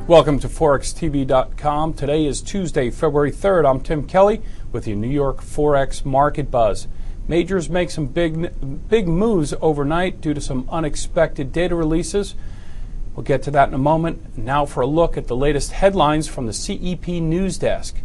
Welcome to ForexTV.com. Today is Tuesday, February 3rd. I'm Tim Kelly with your New York Forex Market Buzz. Majors make some big moves overnight due to some unexpected data releases. We'll get to that in a moment. Now for a look at the latest headlines from the CEP News Desk.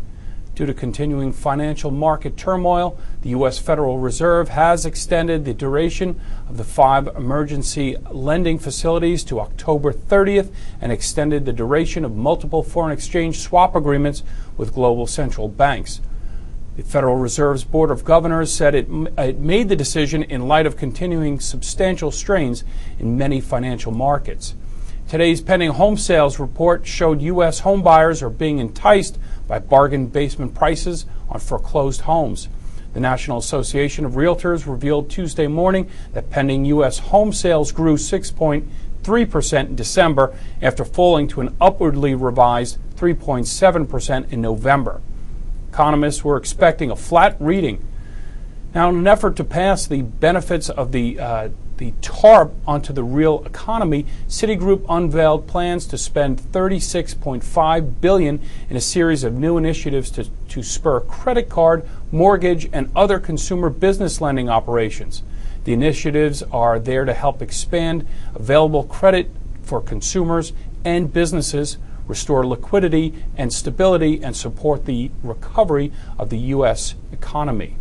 Due to continuing financial market turmoil, the U.S. Federal Reserve has extended the duration of the 5 emergency lending facilities to October 30th and extended the duration of multiple foreign exchange swap agreements with global central banks. The Federal Reserve's Board of Governors said it made the decision in light of continuing substantial strains in many financial markets. Today's pending home sales report showed U.S. home buyers are being enticed by bargain basement prices on foreclosed homes. The National Association of Realtors revealed Tuesday morning that pending U.S. home sales grew 6.3% in December after falling to an upwardly revised 3.7% in November. Economists were expecting a flat reading. Now, in an effort to pass the benefits of the TARP onto the real economy, Citigroup unveiled plans to spend $36.5 billion in a series of new initiatives to spur credit card, mortgage, and other consumer business lending operations. The initiatives are there to help expand available credit for consumers and businesses, restore liquidity and stability, and support the recovery of the U.S. economy.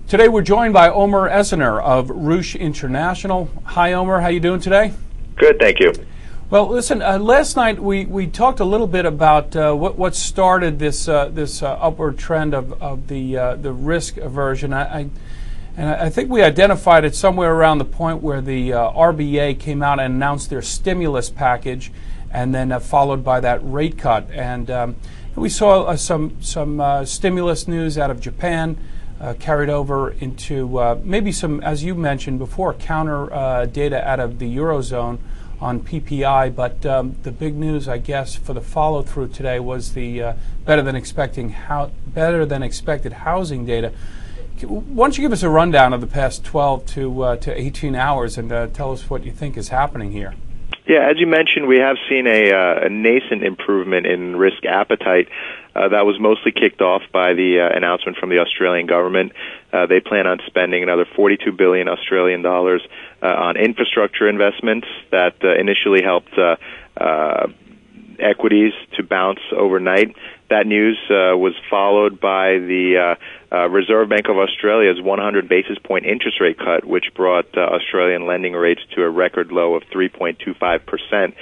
Today we're joined by Esiner of Ruesch International. Hi, Omer. How you doing today? Good, thank you. Well, listen. Last night we talked a little bit about what started this upward trend of the risk aversion. I think we identified it somewhere around the point where the RBA came out and announced their stimulus package, and then followed by that rate cut. And we saw some stimulus news out of Japan. Carried over into maybe some, as you mentioned before, counter data out of the Eurozone on PPI. But the big news, I guess, for the follow-through today was the better than expected housing data. Why don't you give us a rundown of the past 12 to 18 hours and tell us what you think is happening here? Yeah, as you mentioned, we have seen a nascent improvement in risk appetite. That was mostly kicked off by the announcement from the Australian government. They plan on spending another 42 billion Australian dollars on infrastructure investments that initially helped equities to bounce overnight. That news was followed by the Reserve Bank of Australia's 100 basis point interest rate cut, which brought Australian lending rates to a record low of 3.25%.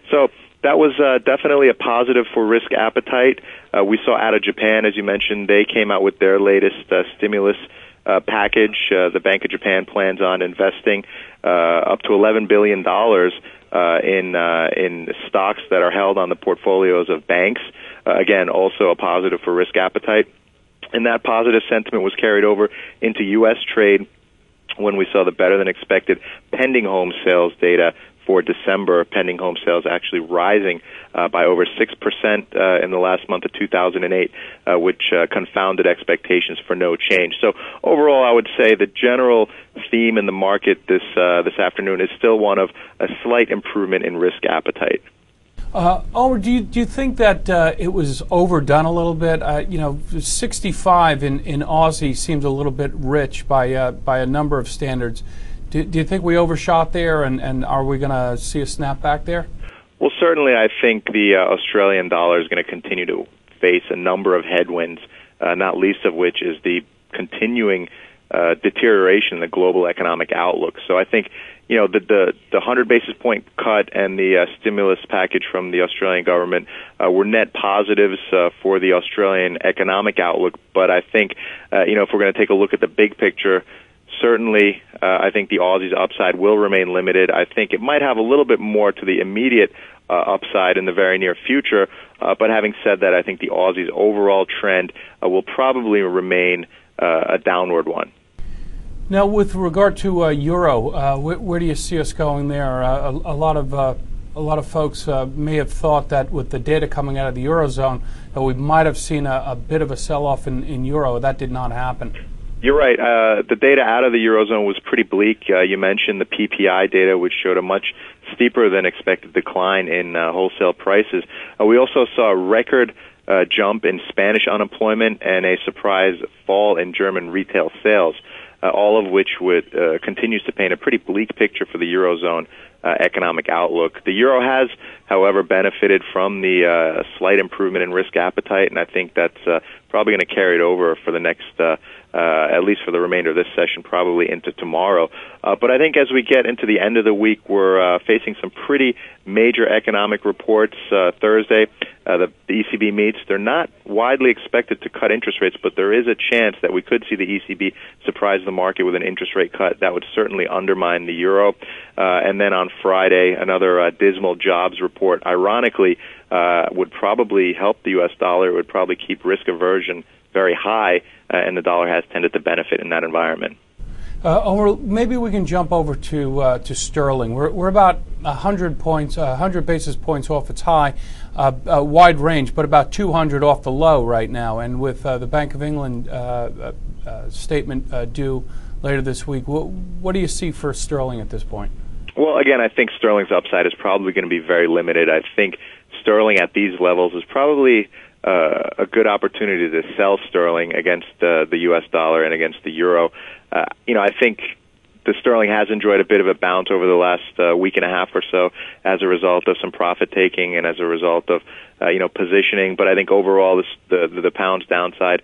So that was definitely a positive for risk appetite. We saw out of Japan, as you mentioned, they came out with their latest stimulus package. The Bank of Japan plans on investing up to $11 billion in stocks that are held on the portfolios of banks. Again, also a positive for risk appetite. And that positive sentiment was carried over into U.S. trade when we saw the better-than-expected pending home sales data for December. Pending home sales actually rising by over 6% in the last month of 2008, which confounded expectations for no change. So overall, I would say the general theme in the market this afternoon is still one of a slight improvement in risk appetite. Do you think that it was overdone a little bit? 65 in Aussie seems a little bit rich by a number of standards. Do you think we overshot there, and are we going to see a snapback there? Well, certainly I think the Australian dollar is going to continue to face a number of headwinds, not least of which is the continuing deterioration in the global economic outlook. So I think the 100 basis point cut and the stimulus package from the Australian government were net positives for the Australian economic outlook. But I think if we're going to take a look at the big picture, certainly I think the Aussie's upside will remain limited. I think it might have a little bit more to the immediate upside in the very near future. But having said that, I think the Aussie's overall trend will probably remain a downward one. Now, with regard to euro, where do you see us going there? A lot of folks may have thought that with the data coming out of the eurozone, that we might have seen a bit of a sell-off in euro. That did not happen. You're right. The data out of the Eurozone was pretty bleak. You mentioned the PPI data, which showed a much steeper than expected decline in wholesale prices. We also saw a record jump in Spanish unemployment and a surprise fall in German retail sales, all of which continues to paint a pretty bleak picture for the Eurozone economic outlook. The euro has, however, benefited from the slight improvement in risk appetite, and I think that's probably going to carry it over for the next, at least for the remainder of this session, probably into tomorrow. But I think as we get into the end of the week, we're facing some pretty major economic reports. Thursday, the ECB meets. They're not widely expected to cut interest rates, but there is a chance that we could see the ECB surprise the market with an interest rate cut. That would certainly undermine the euro. And then on Friday, another dismal jobs report, ironically, would probably help the U.S. dollar. It would probably keep risk aversion very high, and the dollar has tended to benefit in that environment. Omer, maybe we can jump over to sterling. We're about 100 basis points off its high, a wide range, but about 200 off the low right now. And with the Bank of England statement due later this week, what do you see for sterling at this point? Well, again, I think sterling's upside is probably going to be very limited. I think sterling at these levels is probably a good opportunity to sell sterling against the U.S. dollar and against the euro. I think the sterling has enjoyed a bit of a bounce over the last week and a half or so as a result of some profit taking and as a result of positioning. But I think overall, the pound's downside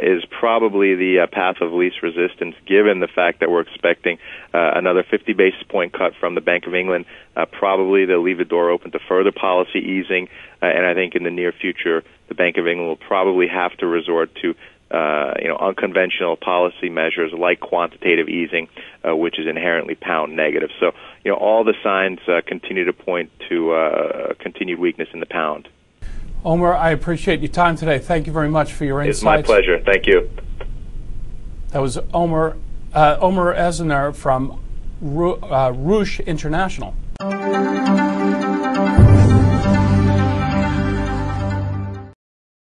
is probably the path of least resistance, given the fact that we're expecting another 50 basis point cut from the Bank of England. Probably they'll leave the door open to further policy easing, and I think in the near future, the Bank of England will probably have to resort to unconventional policy measures like quantitative easing, which is inherently pound negative. So, all the signs continue to point to continued weakness in the pound. Omer, I appreciate your time today. Thank you very much for your insights. It's my pleasure. Thank you. That was Omer Esiner from Ruesch International.